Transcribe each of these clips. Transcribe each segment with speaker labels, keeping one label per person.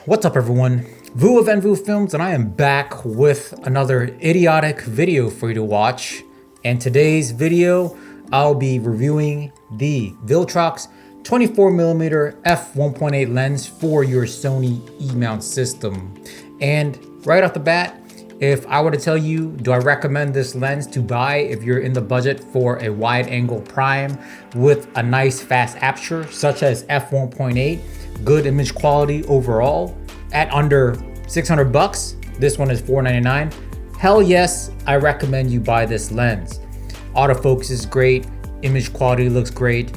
Speaker 1: What's up everyone? Vu of Envu Films, and I am back with another idiotic video for you to watch. And today's video, I'll be reviewing the Viltrox 24mm f1.8 lens for your Sony E-mount system. And right off the bat, if I were to tell you, do I recommend this lens to buy if you're in the budget for a wide angle prime with a nice fast aperture such as f1.8, good image quality overall at under 600 bucks? This one is $499. Hell yes, I recommend you buy this lens. Autofocus is great, image quality looks great,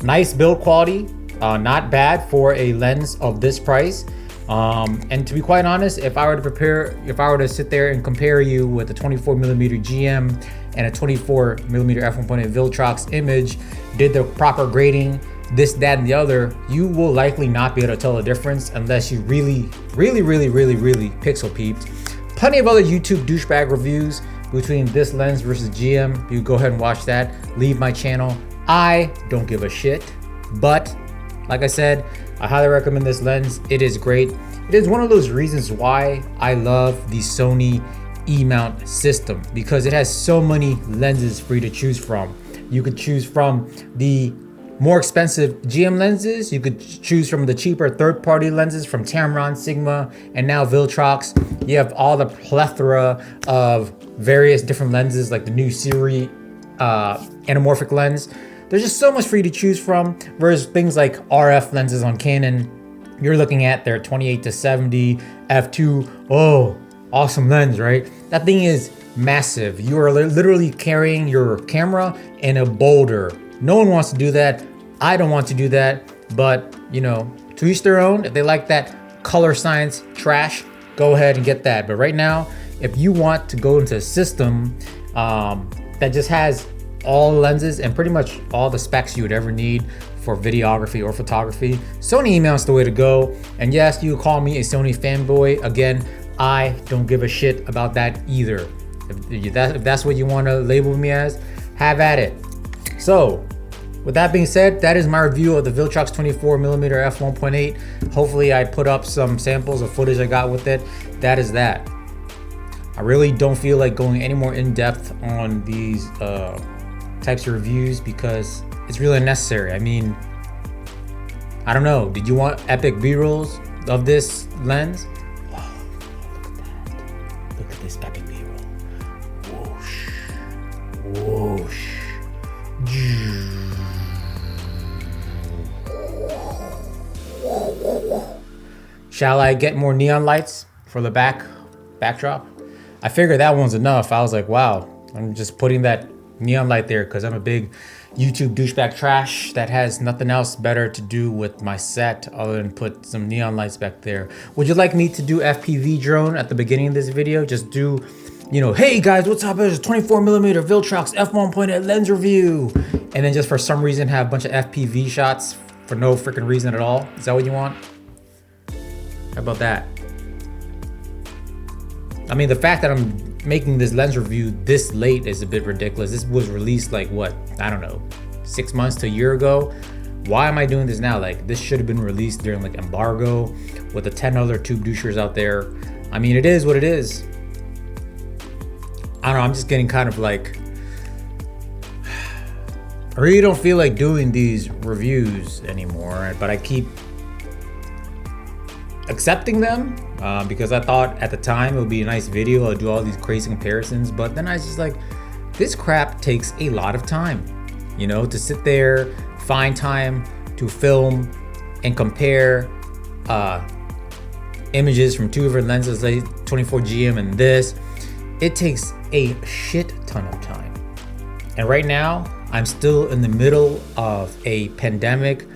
Speaker 1: nice build quality, not bad for a lens of this price. And to be quite honest, if I were to sit there and compare you with a 24mm GM and a 24mm f1.8 Viltrox image, did the proper grading, this, that, and the other, you will likely not be able to tell the difference unless you really pixel peeped. Plenty of other YouTube douchebag reviews between this lens versus GM. You go ahead and watch that. Leave my channel. I don't give a shit. But like I said, I highly recommend this lens. It is great. It is one of those reasons why I love the Sony E-mount system, because it has so many lenses for you to choose from. You could choose from the more expensive GM lenses. You could choose from the cheaper third-party lenses from Tamron, Sigma, and now Viltrox. You have all the plethora of various different lenses like the new Siri anamorphic lens. There's just so much for you to choose from, versus things like RF lenses on Canon. You're looking at their 28-70 f2. Oh, awesome lens, right? That thing is massive. You are literally carrying your camera in a boulder. No one wants to do that. I don't want to do that, but you know, to each their own. If they like that color science trash, go ahead and get that. But right now, if you want to go into a system that just has all lenses and pretty much all the specs you would ever need for videography or photography, Sony E-mount's the way to go. And yes, you call me a Sony fanboy. Again, I don't give a shit about that either. If that's what you want to label me as, have at it. So with that being said, that is my review of the Viltrox 24mm f1.8. Hopefully I put up some samples of footage I got with it. That is that. I really don't feel like going any more in depth on these types of reviews because it's really unnecessary. I mean, I don't know. Did you want epic B-rolls of this lens? Oh, look at that. Look at this epic B-roll. Whoosh. Whoosh. Shall I get more neon lights for the backdrop? I figured that one's enough. I was like, wow, I'm just putting that neon light there because I'm a big YouTube douchebag trash that has nothing else better to do with my set other than put some neon lights back there. Would you like me to do FPV drone at the beginning of this video? Just do, you know, hey guys, what's up? It's 24mm Viltrox f1.8 lens review. And then just for some reason have a bunch of FPV shots for no freaking reason at all. Is that what you want? How about that? I mean, the fact that I'm making this lens review this late is a bit ridiculous. This was released like what? I don't know, 6 months to a year ago. Why am I doing this now? Like, this should have been released during like embargo with the 10 other tube douchers out there. I mean, it is what it is. I don't know, I'm just getting kind of like, I really don't feel like doing these reviews anymore, but I keep accepting them because I thought at the time it would be a nice video. I'll do all these crazy comparisons, but then I was just like, this crap takes a lot of time, you know, to sit there, find time to film and compare images from two different lenses, like 24GM and this. It takes a shit ton of time. And right now, I'm still in the middle of a pandemic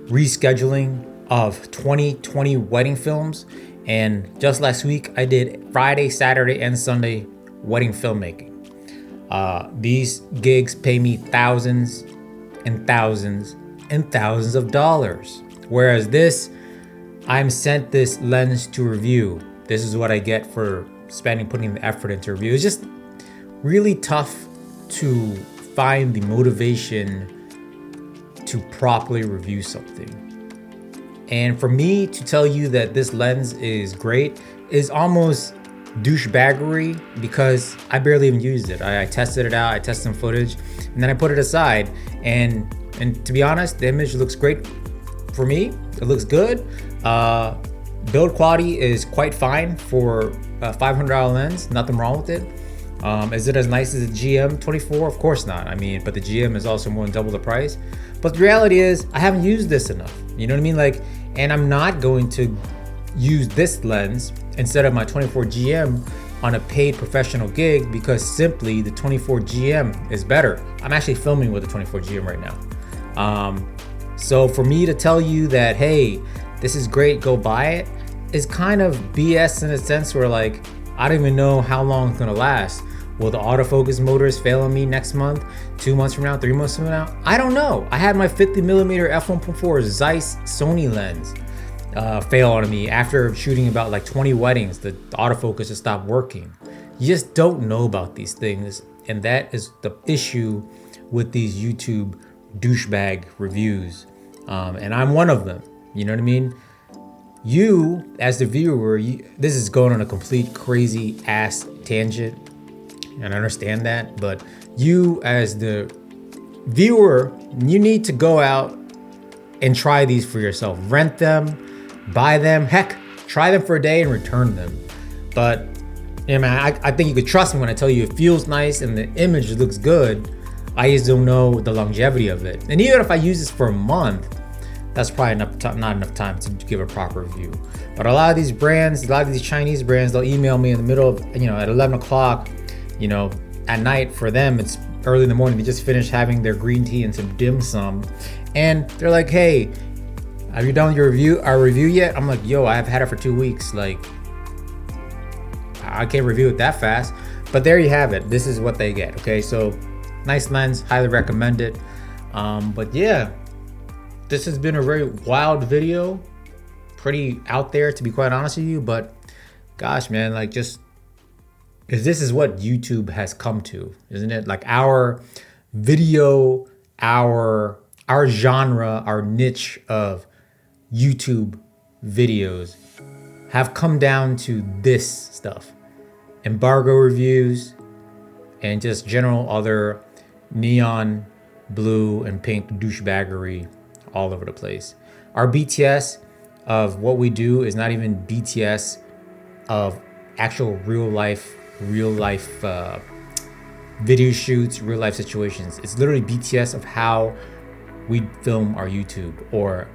Speaker 1: rescheduling of 2020 wedding films. And just last week, I did Friday, Saturday, and Sunday wedding filmmaking. These gigs pay me thousands and thousands and thousands of dollars. Whereas this, I'm sent this lens to review. This is what I get for putting the effort into review. It's just really tough to find the motivation to properly review something. And for me to tell you that this lens is great is almost douchebaggery, because I barely even used it. I tested it out, I tested some footage, and then I put it aside. And to be honest, the image looks great for me. It looks good. Build quality is quite fine for a $500 lens. Nothing wrong with it. Is it as nice as a GM 24? Of course not. I mean, but the GM is also more than double the price. But the reality is, I haven't used this enough. You know what I mean? Like, and I'm not going to use this lens instead of my 24 GM on a paid professional gig, because simply the 24 GM is better. I'm actually filming with the 24 GM right now. So for me to tell you that, hey, this is great, go buy it, is kind of BS in a sense where, like, I don't even know how long it's gonna last. Will the autofocus motors fail on me next month, 2 months from now, 3 months from now? I don't know. I had my 50mm f1.4 Zeiss Sony lens fail on me after shooting about like 20 weddings. The autofocus just stopped working. You just don't know about these things, and that is the issue with these YouTube douchebag reviews. And I'm one of them. You know what I mean? You, as the viewer, this is going on a complete crazy ass tangent, and I understand that, but you as the viewer, you need to go out and try these for yourself. Rent them, buy them, heck, try them for a day and return them. But yeah, man, I think you could trust me when I tell you it feels nice and the image looks good. I just don't know the longevity of it. And even if I use this for a month, that's probably not enough time to give a proper review. But a lot of these brands, a lot of these Chinese brands, they'll email me in the middle of, at 11 o'clock, at night. For them, it's early in the morning. They just finished having their green tea and some dim sum. And they're like, hey, have you done your review yet? I'm like, yo, I've had it for 2 weeks. Like, I can't review it that fast. But there you have it. This is what they get. Okay, so nice lens, highly recommend it. But yeah, this has been a very wild video, pretty out there, to be quite honest with you. But gosh, man, like, just because this is what YouTube has come to, isn't it? Like, our video, our genre, our niche of YouTube videos have come down to this stuff. Embargo reviews and just general other neon blue and pink douchebaggery all over the place. Our BTS of what we do is not even BTS of actual real life video shoots, real life situations. It's literally BTS of how we film our YouTube, or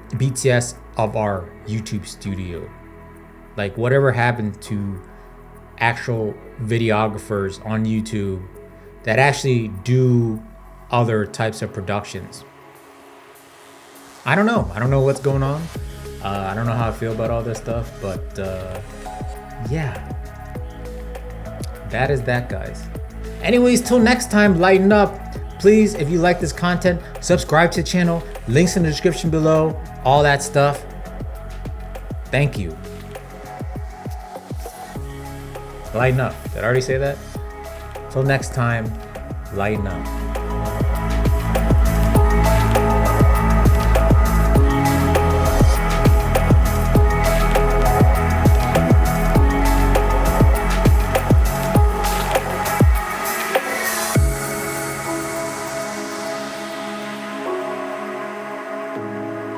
Speaker 1: BTS of our YouTube studio. Like, whatever happened to actual videographers on YouTube that actually do other types of productions? I don't know. I don't know what's going on. I don't know how I feel about all this stuff, but yeah, that is that, guys. Anyways, till next time, lighten up. Please, if you like this content, subscribe to the channel. Links in the description below, all that stuff. Thank you. Lighten up. Did I already say that? Till next time, lighten up.